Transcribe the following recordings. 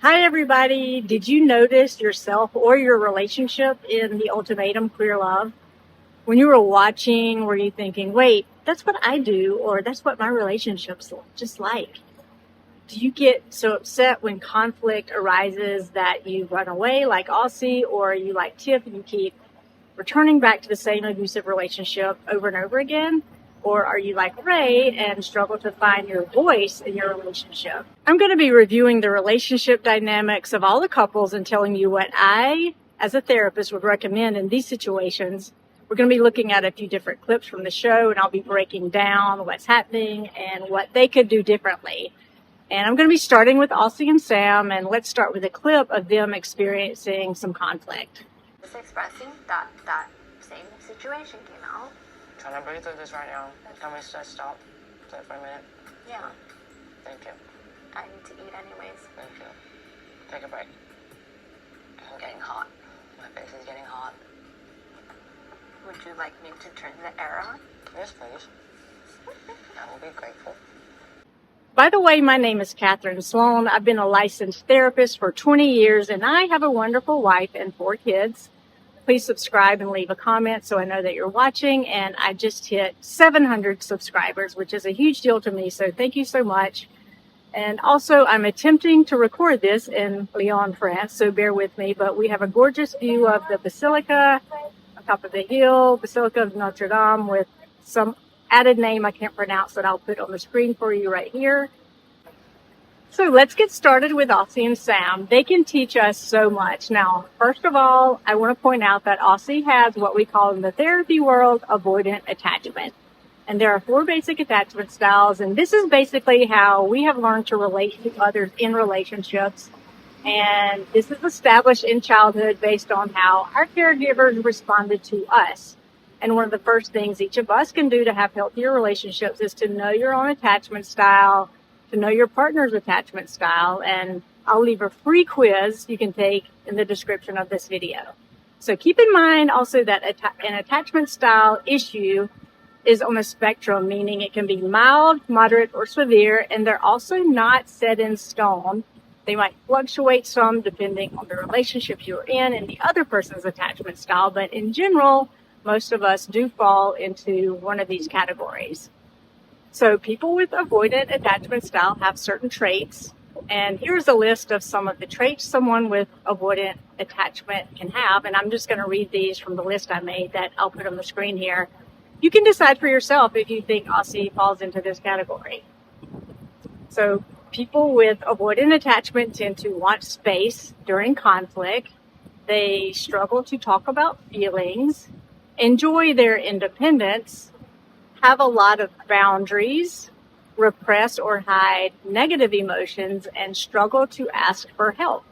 Hi, everybody. Did you notice yourself or your relationship in the Ultimatum Queer Love? When you were watching, were you thinking, wait, that's what I do, or that's what my relationship's just like? Do you get so upset when conflict arises that you run away like Aussie, or are you like Tiff and you keep returning back to the same abusive relationship over and over again? Or are you like Ray and struggle to find your voice in your relationship? I'm going to be reviewing the relationship dynamics of all the couples and telling you what I, as a therapist, would recommend in these situations. We're going to be looking at a few different clips from the show, and I'll be breaking down what's happening and what they could do differently. And I'm going to be starting with Aussie and Sam, and let's start with a clip of them experiencing some conflict. Just expressing that same situation came out. Trying to breathe through this right now. Can we just stop for a minute? Yeah. Thank you. I need to eat anyways. Thank you. Take a break. I'm getting hot. My face is getting hot. Would you like me to turn the air on? Yes, please. I will be grateful. By the way, my name is Catherine Sloan. I've been a licensed therapist for 20 years, and I have a wonderful wife and 4 kids. Please subscribe and leave a comment so I know that you're watching. And I just hit 700 subscribers, which is a huge deal to me. So thank you so much. And also, I'm attempting to record this in Lyon, France, so bear with me. But we have a gorgeous view of the Basilica on top of the hill, Basilica of Notre Dame, with some added name I can't pronounce that I'll put on the screen for you right here. So let's get started with Aussie and Sam. They can teach us so much. Now, first of all, I want to point out that Aussie has what we call in the therapy world avoidant attachment. And there are 4 basic attachment styles, and this is basically how we have learned to relate to others in relationships. And this is established in childhood based on how our caregivers responded to us. And one of the first things each of us can do to have healthier relationships is to know your own attachment style, to know your partner's attachment style, and I'll leave a free quiz you can take in the description of this video. So keep in mind also that an attachment style issue is on a spectrum, meaning it can be mild, moderate, or severe, and they're also not set in stone. They might fluctuate some depending on the relationship you're in and the other person's attachment style, but in general, most of us do fall into one of these categories. So people with avoidant attachment style have certain traits, and here's a list of some of the traits someone with avoidant attachment can have, and I'm just going to read these from the list I made that I'll put on the screen here. You can decide for yourself if you think Aussie falls into this category. So people with avoidant attachment tend to want space during conflict. They struggle to talk about feelings, enjoy their independence, have a lot of boundaries, repress or hide negative emotions, and struggle to ask for help.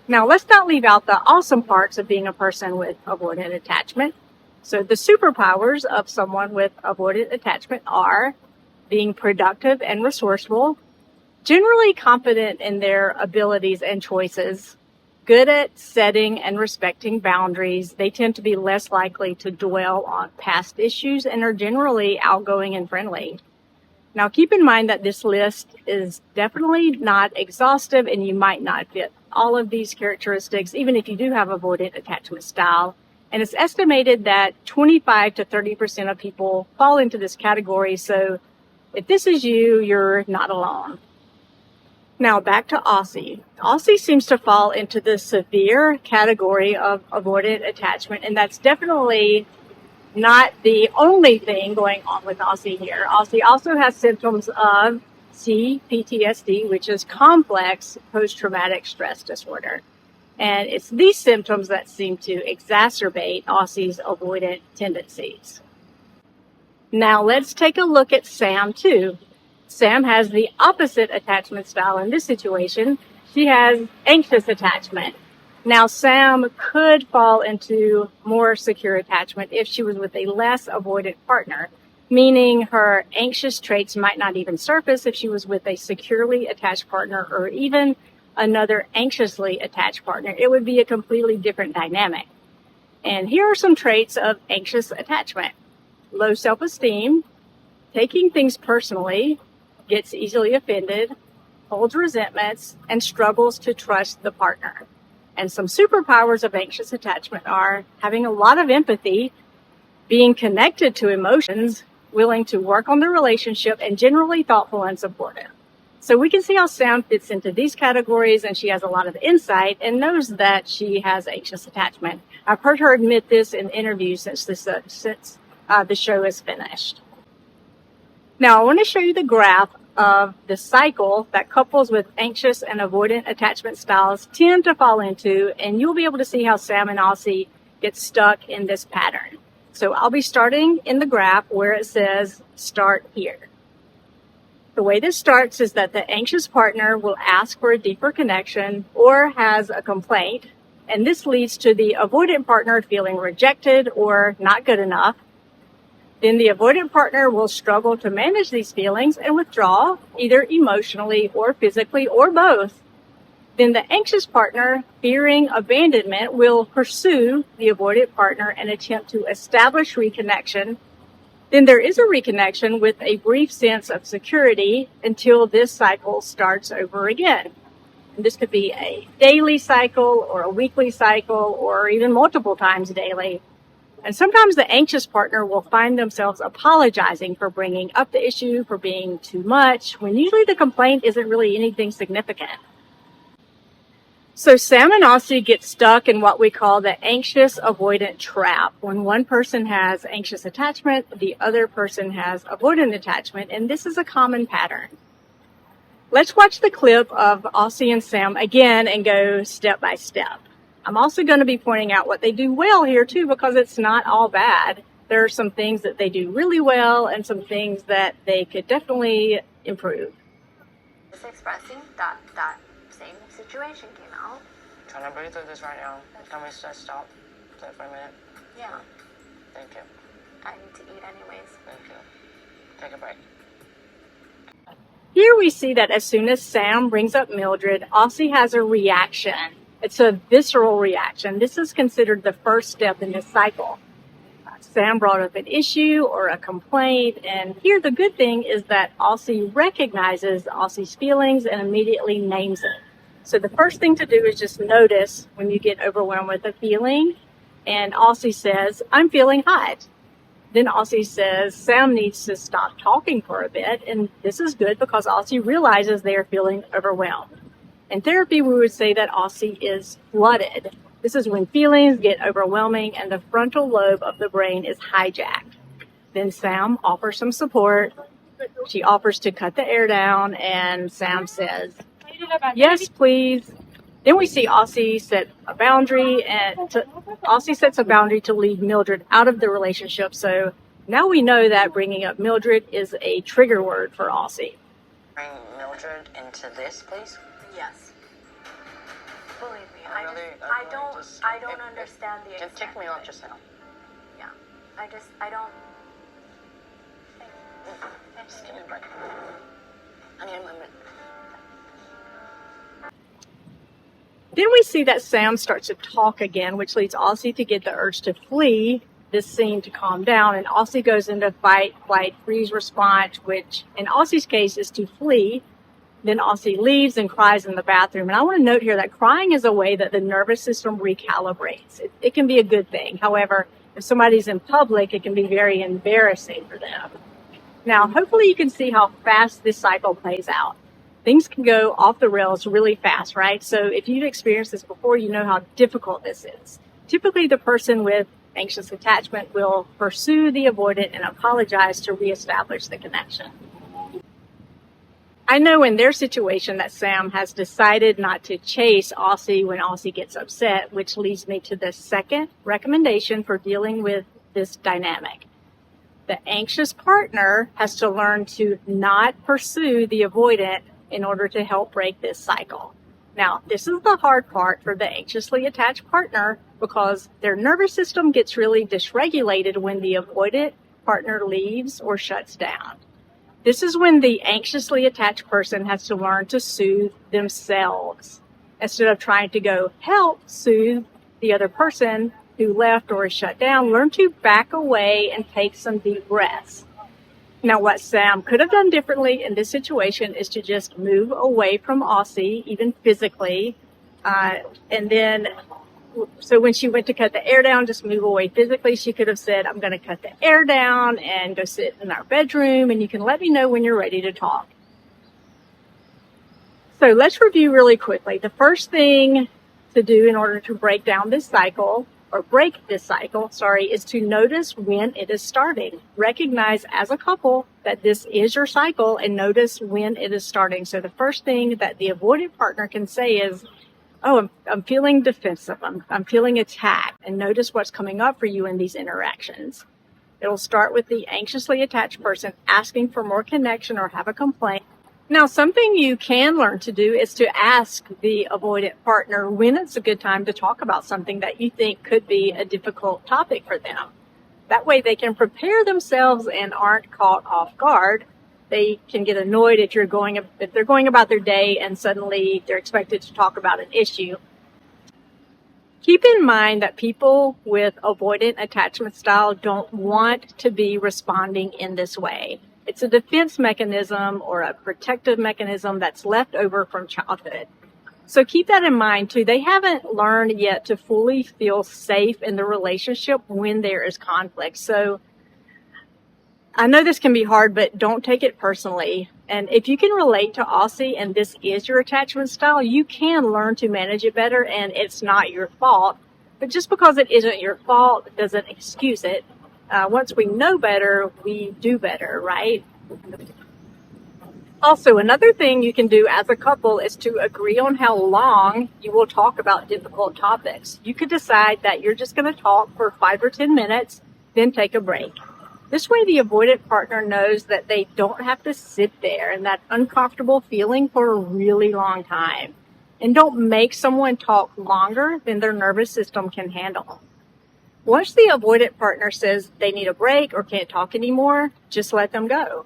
Now, let's not leave out the awesome parts of being a person with avoidant attachment. So the superpowers of someone with avoidant attachment are being productive and resourceful, generally confident in their abilities and choices, good at setting and respecting boundaries. They tend to be less likely to dwell on past issues and are generally outgoing and friendly. Now, keep in mind that this list is definitely not exhaustive, and you might not fit all of these characteristics, even if you do have avoidant attachment style. And it's estimated that 25 to 30% of people fall into this category. So if this is you, you're not alone. Now back to Aussie. Aussie seems to fall into the severe category of avoidant attachment, and that's definitely not the only thing going on with Aussie here. Aussie also has symptoms of CPTSD, which is complex post-traumatic stress disorder. And it's these symptoms that seem to exacerbate Aussie's avoidant tendencies. Now let's take a look at Sam too. Sam has the opposite attachment style in this situation. She has anxious attachment. Now, Sam could fall into more secure attachment if she was with a less avoidant partner, meaning her anxious traits might not even surface if she was with a securely attached partner or even another anxiously attached partner. It would be a completely different dynamic. And here are some traits of anxious attachment. Low self-esteem, taking things personally, gets easily offended, holds resentments, and struggles to trust the partner. And some superpowers of anxious attachment are having a lot of empathy, being connected to emotions, willing to work on the relationship, and generally thoughtful and supportive. So we can see how Sam fits into these categories, and she has a lot of insight and knows that she has anxious attachment. I've heard her admit this in interviews since the show is finished. Now, I want to show you the graph of the cycle that couples with anxious and avoidant attachment styles tend to fall into, and you'll be able to see how Sam and Aussie get stuck in this pattern. So I'll be starting in the graph where it says start here. The way this starts is that the anxious partner will ask for a deeper connection or has a complaint, and this leads to the avoidant partner feeling rejected or not good enough. Then the avoidant partner will struggle to manage these feelings and withdraw, either emotionally or physically or both. Then the anxious partner, fearing abandonment, will pursue the avoidant partner and attempt to establish reconnection. Then there is a reconnection with a brief sense of security until this cycle starts over again. And this could be a daily cycle or a weekly cycle or even multiple times daily. And sometimes the anxious partner will find themselves apologizing for bringing up the issue, for being too much, when usually the complaint isn't really anything significant. So Sam and Aussie get stuck in what we call the anxious-avoidant trap. When one person has anxious attachment, the other person has avoidant attachment, and this is a common pattern. Let's watch the clip of Aussie and Sam again and go step by step. I'm also going to be pointing out what they do well here too, because it's not all bad. There are some things that they do really well and some things that they could definitely improve. Just expressing that same situation came out. Trying to breathe through this right now. Can we just stop for a minute? Yeah. Thank you. I need to eat anyways. Thank you. Take a break. Here we see that as soon as Sam brings up Mildred, Aussie has a reaction. It's a visceral reaction. This is considered the first step in this cycle. Sam brought up an issue or a complaint, and here the good thing is that Aussie recognizes Aussie's feelings and immediately names it. So the first thing to do is just notice when you get overwhelmed with a feeling, and Aussie says, "I'm feeling hot." Then Aussie says, "Sam needs to stop talking for a bit," and this is good because Aussie realizes they are feeling overwhelmed. In therapy, we would say that Aussie is flooded. This is when feelings get overwhelming and the frontal lobe of the brain is hijacked. Then Sam offers some support. She offers to cut the air down, and Sam says, "Yes, please." Then we see Aussie set a boundary, and Aussie sets a boundary to leave Mildred out of the relationship. So now we know that bringing up Mildred is a trigger word for Aussie. Bring Mildred into this, please. Yes. Believe me, I don't understand the Just take me off just now. Yeah. I don't. Just give me a break. I need a moment. Then we see that Sam starts to talk again, which leads Aussie to get the urge to flee this scene to calm down. And Aussie goes into fight, flight, freeze response, which in Aussie's case is to flee. Then Aussie leaves and cries in the bathroom. And I want to note here that crying is a way that the nervous system recalibrates. It can be a good thing. However, if somebody's in public, it can be very embarrassing for them. Now, hopefully you can see how fast this cycle plays out. Things can go off the rails really fast, right? So if you've experienced this before, you know how difficult this is. Typically, the person with anxious attachment will pursue the avoidant and apologize to reestablish the connection. I know in their situation that Sam has decided not to chase Aussie when Aussie gets upset, which leads me to the second recommendation for dealing with this dynamic. The anxious partner has to learn to not pursue the avoidant in order to help break this cycle. Now, this is the hard part for the anxiously attached partner because their nervous system gets really dysregulated when the avoidant partner leaves or shuts down. This is when the anxiously attached person has to learn to soothe themselves. Instead of trying to go help soothe the other person who left or is shut down, learn to back away and take some deep breaths. Now, what Sam could have done differently in this situation is to just move away from Aussie, even physically. And then, so when she went to cut the air down, just move away physically. She could have said, I'm going to cut the air down and go sit in our bedroom, and you can let me know when you're ready to talk. So let's review really quickly. The first thing to do in order to break this cycle, is to notice when it is starting. Recognize as a couple that this is your cycle and notice when it is starting. So the first thing that the avoidant partner can say is, oh, I'm feeling defensive. I'm feeling attacked. And notice what's coming up for you in these interactions. It'll start with the anxiously attached person asking for more connection or have a complaint. Now, something you can learn to do is to ask the avoidant partner when it's a good time to talk about something that you think could be a difficult topic for them. That way they can prepare themselves and aren't caught off guard. They can get annoyed if they're going about their day and suddenly they're expected to talk about an issue. Keep in mind that people with avoidant attachment style don't want to be responding in this way. It's a defense mechanism or a protective mechanism that's left over from childhood. So keep that in mind too. They haven't learned yet to fully feel safe in the relationship when there is conflict. So I know this can be hard, but don't take it personally. And if you can relate to Aussie and this is your attachment style, you can learn to manage it better and it's not your fault. But just because it isn't your fault doesn't excuse it. Once we know better, we do better, right? Also, another thing you can do as a couple is to agree on how long you will talk about difficult topics. You could decide that you're just going to talk for 5 or 10 minutes, then take a break. This way, the avoidant partner knows that they don't have to sit there in that uncomfortable feeling for a really long time. And don't make someone talk longer than their nervous system can handle. Once the avoidant partner says they need a break or can't talk anymore, just let them go.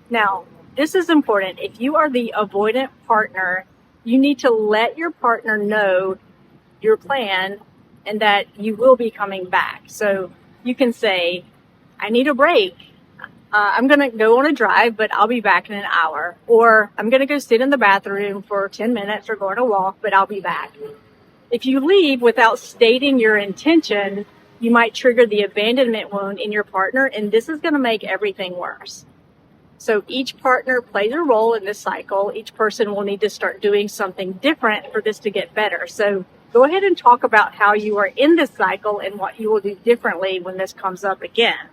Now, this is important. If you are the avoidant partner, you need to let your partner know your plan and that you will be coming back. So you can say, I need a break. I'm going to go on a drive, but I'll be back in an hour. Or I'm going to go sit in the bathroom for 10 minutes or go on a walk, but I'll be back. If you leave without stating your intention, you might trigger the abandonment wound in your partner, and this is going to make everything worse. So each partner plays a role in this cycle. Each person will need to start doing something different for this to get better. So go ahead and talk about how you are in this cycle and what you will do differently when this comes up again.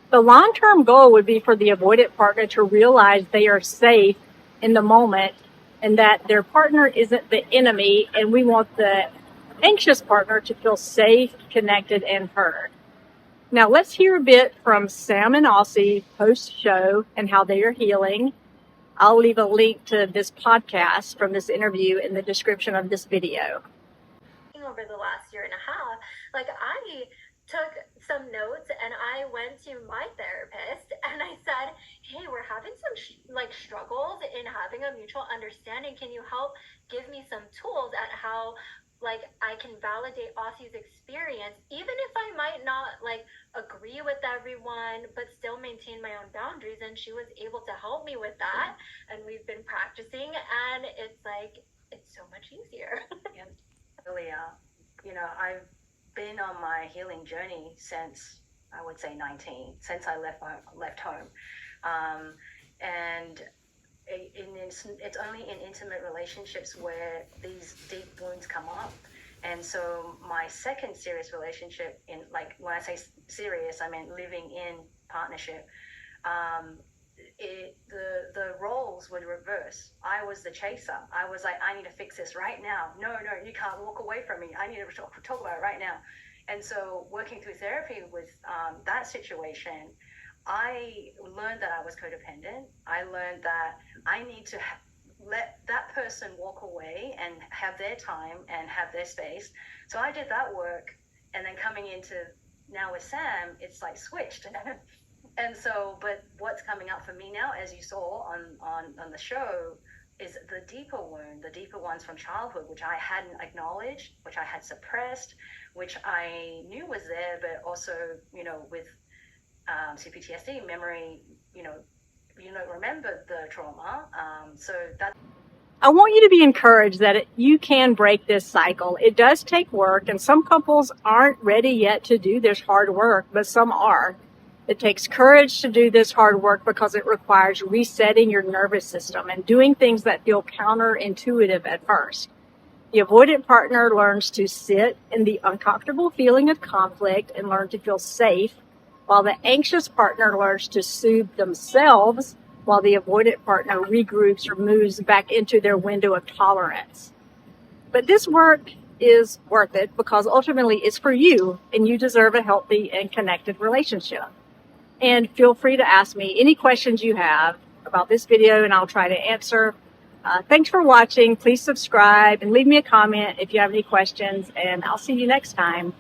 The long-term goal would be for the avoidant partner to realize they are safe in the moment and that their partner isn't the enemy, and we want the anxious partner to feel safe, connected, and heard. Now let's hear a bit from Sam and Aussie post-show and how they are healing. I'll leave a link to this podcast from this interview in the description of this video. Over the last year and a half, I took some notes and I went to my therapist and I said, hey, we're having some struggles in having a mutual understanding. Can you help give me some tools at how I can validate Aussie's experience, even if I might not agree with everyone, but still maintain my own boundaries? And she was able to help me with that. And we've been practicing and it's so much easier. Yeah. Really, I've been on my healing journey since, I would say, 19, since I left home. And it's only in intimate relationships where these deep wounds come up. And so my second serious relationship, when I say serious, I mean living in partnership, the roles would reverse. I was the chaser. I was like, I need to fix this right now. No, you can't walk away from me. I need to talk about it right now. And so working through therapy with that situation, I learned that I was codependent. I learned that I need to let that person walk away and have their time and have their space. So I did that work, and then coming into now with Sam, it's switched. And so, but what's coming up for me now, as you saw on the show, is the deeper wound, the deeper ones from childhood, which I hadn't acknowledged, which I had suppressed, which I knew was there, but also, with CPTSD, memory, you don't remember the trauma. So that. I want you to be encouraged that you can break this cycle. It does take work, and some couples aren't ready yet to do this hard work, but some are. It takes courage to do this hard work because it requires resetting your nervous system and doing things that feel counterintuitive at first. The avoidant partner learns to sit in the uncomfortable feeling of conflict and learn to feel safe, while the anxious partner learns to soothe themselves, while the avoidant partner regroups or moves back into their window of tolerance. But this work is worth it because ultimately it's for you, and you deserve a healthy and connected relationship. And feel free to ask me any questions you have about this video, and I'll try to answer. Thanks for watching. Please subscribe and leave me a comment if you have any questions, and I'll see you next time.